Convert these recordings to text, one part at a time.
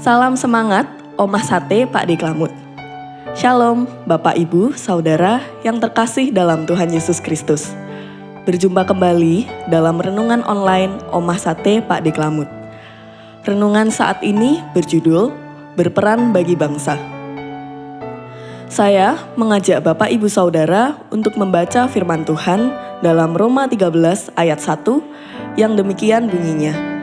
Salam semangat, Omah Sate Pak Deklamut. Shalom, Bapak Ibu, Saudara yang terkasih dalam Tuhan Yesus Kristus. Berjumpa kembali dalam renungan online Omah Sate Pak Deklamut. Renungan saat ini berjudul Berperan Bagi Bangsa. Saya mengajak Bapak Ibu Saudara untuk membaca firman Tuhan dalam Roma 13 ayat 1 yang demikian bunyinya.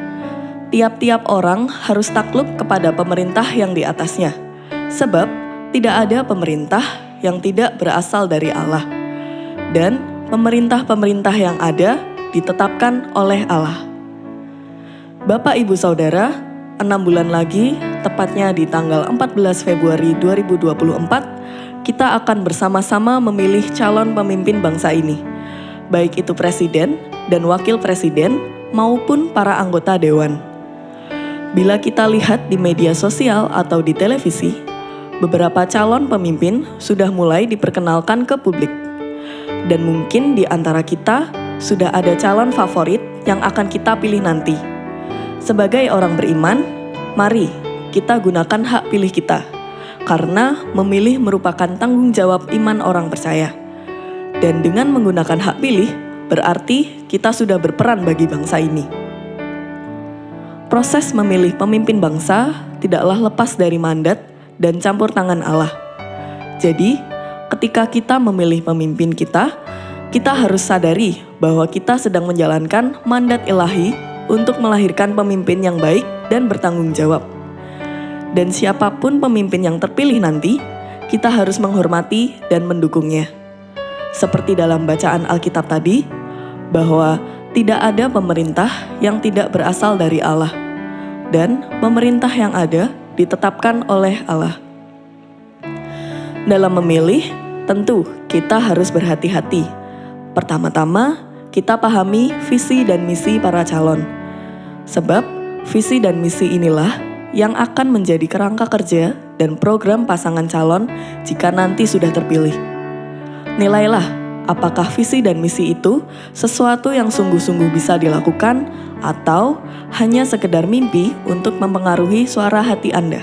Tiap-tiap orang harus takluk kepada pemerintah yang di atasnya, sebab tidak ada pemerintah yang tidak berasal dari Allah. Dan pemerintah-pemerintah yang ada ditetapkan oleh Allah. Bapak Ibu Saudara, 6 bulan lagi, tepatnya di tanggal 14 Februari 2024, kita akan bersama-sama memilih calon pemimpin bangsa ini, baik itu presiden dan wakil presiden maupun para anggota dewan. Bila kita lihat di media sosial atau di televisi, beberapa calon pemimpin sudah mulai diperkenalkan ke publik. Dan mungkin di antara kita sudah ada calon favorit yang akan kita pilih nanti. Sebagai orang beriman, mari kita gunakan hak pilih kita, karena memilih merupakan tanggung jawab iman orang percaya. Dan dengan menggunakan hak pilih, berarti kita sudah berperan bagi bangsa ini. Proses memilih pemimpin bangsa tidaklah lepas dari mandat dan campur tangan Allah. Jadi, ketika kita memilih pemimpin kita harus sadari bahwa kita sedang menjalankan mandat ilahi untuk melahirkan pemimpin yang baik dan bertanggung jawab. Dan siapapun pemimpin yang terpilih nanti, kita harus menghormati dan mendukungnya. Seperti dalam bacaan Alkitab tadi, bahwa tidak ada pemerintah yang tidak berasal dari Allah, dan pemerintah yang ada ditetapkan oleh Allah. Dalam memilih, tentu kita harus berhati-hati. Pertama-tama, kita pahami visi dan misi para calon. Sebab, visi dan misi inilah yang akan menjadi kerangka kerja dan program pasangan calon jika nanti sudah terpilih. Nilailah apakah visi dan misi itu sesuatu yang sungguh-sungguh bisa dilakukan atau hanya sekedar mimpi untuk mempengaruhi suara hati Anda.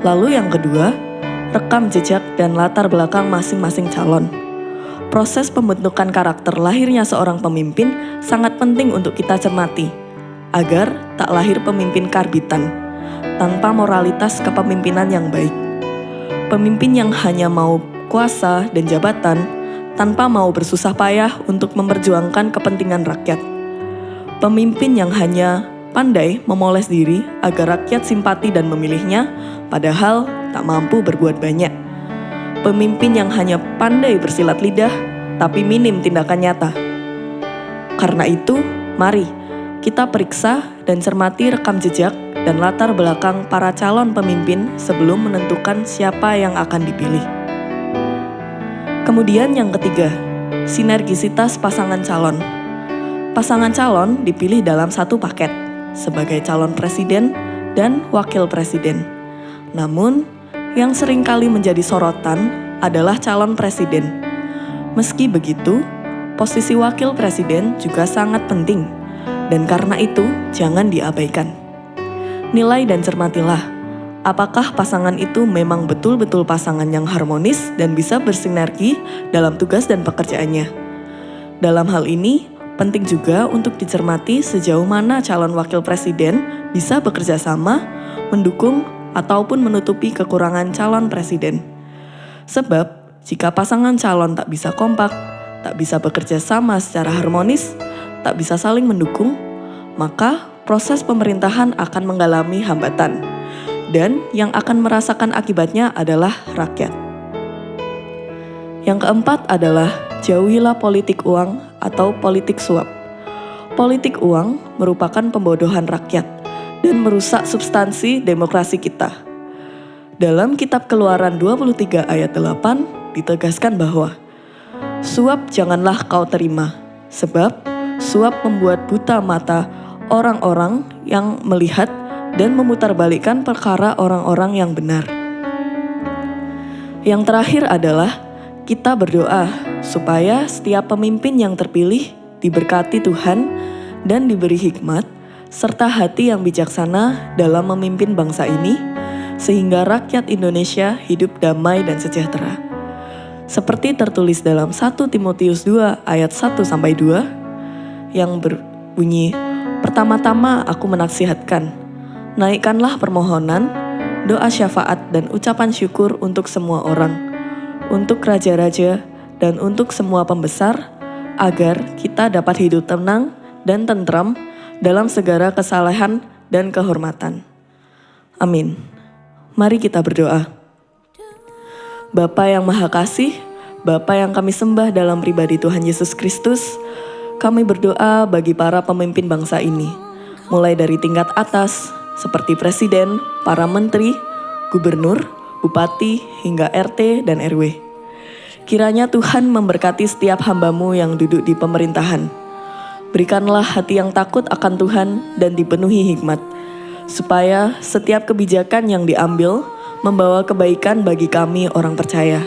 Lalu yang kedua, rekam jejak dan latar belakang masing-masing calon. Proses pembentukan karakter lahirnya seorang pemimpin sangat penting untuk kita cermati, agar tak lahir pemimpin karbitan, tanpa moralitas kepemimpinan yang baik. Pemimpin yang hanya mau kuasa dan jabatan, tanpa mau bersusah payah untuk memperjuangkan kepentingan rakyat. Pemimpin yang hanya pandai memoles diri agar rakyat simpati dan memilihnya, padahal tak mampu berbuat banyak. Pemimpin yang hanya pandai bersilat lidah, tapi minim tindakan nyata. Karena itu, mari kita periksa dan cermati rekam jejak dan latar belakang para calon pemimpin sebelum menentukan siapa yang akan dipilih. Kemudian yang ketiga, sinergisitas pasangan calon. Pasangan calon dipilih dalam satu paket sebagai calon presiden dan wakil presiden. Namun, yang seringkali menjadi sorotan adalah calon presiden. Meski begitu, posisi wakil presiden juga sangat penting, dan karena itu jangan diabaikan. Nilai dan cermatilah apakah pasangan itu memang betul-betul pasangan yang harmonis dan bisa bersinergi dalam tugas dan pekerjaannya. Dalam hal ini, penting juga untuk dicermati sejauh mana calon wakil presiden bisa bekerja sama, mendukung, ataupun menutupi kekurangan calon presiden. Sebab, jika pasangan calon tak bisa kompak, tak bisa bekerja sama secara harmonis, tak bisa saling mendukung, maka proses pemerintahan akan mengalami hambatan. Dan yang akan merasakan akibatnya adalah rakyat. Yang keempat adalah jauhilah politik uang atau politik suap. Politik uang merupakan pembodohan rakyat dan merusak substansi demokrasi kita. Dalam kitab Keluaran 23 ayat 8 ditegaskan bahwa suap janganlah kau terima, sebab suap membuat buta mata orang-orang yang melihat dan memutarbalikkan perkara orang-orang yang benar. Yang terakhir adalah kita berdoa supaya setiap pemimpin yang terpilih diberkati Tuhan dan diberi hikmat serta hati yang bijaksana dalam memimpin bangsa ini, sehingga rakyat Indonesia hidup damai dan sejahtera. Seperti tertulis dalam 1 Timotius 2 ayat 1-2 yang berbunyi, "Pertama-tama aku menaksihatkan, naikkanlah permohonan, doa syafaat dan ucapan syukur untuk semua orang, untuk raja-raja dan untuk semua pembesar, agar kita dapat hidup tenang dan tentram dalam segala kesalehan dan kehormatan. Amin." Mari kita berdoa. Bapa yang Maha Kasih, Bapa yang kami sembah dalam pribadi Tuhan Yesus Kristus, kami berdoa bagi para pemimpin bangsa ini, mulai dari tingkat atas seperti presiden, para menteri, gubernur, bupati, hingga RT dan RW. Kiranya Tuhan memberkati setiap hamba-Mu yang duduk di pemerintahan. Berikanlah hati yang takut akan Tuhan dan dipenuhi hikmat, supaya setiap kebijakan yang diambil membawa kebaikan bagi kami orang percaya.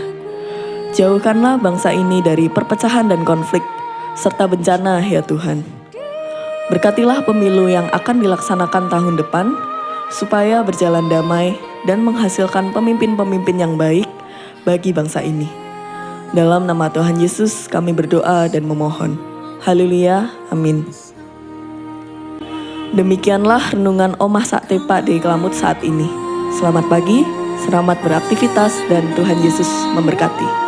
Jauhkanlah bangsa ini dari perpecahan dan konflik, serta bencana ya Tuhan. Berkatilah pemilu yang akan dilaksanakan tahun depan, supaya berjalan damai dan menghasilkan pemimpin-pemimpin yang baik bagi bangsa ini. Dalam nama Tuhan Yesus kami berdoa dan memohon. Haleluya, amin. Demikianlah renungan Omah Saktepa di Kelamut saat ini. Selamat pagi, selamat beraktivitas, dan Tuhan Yesus memberkati.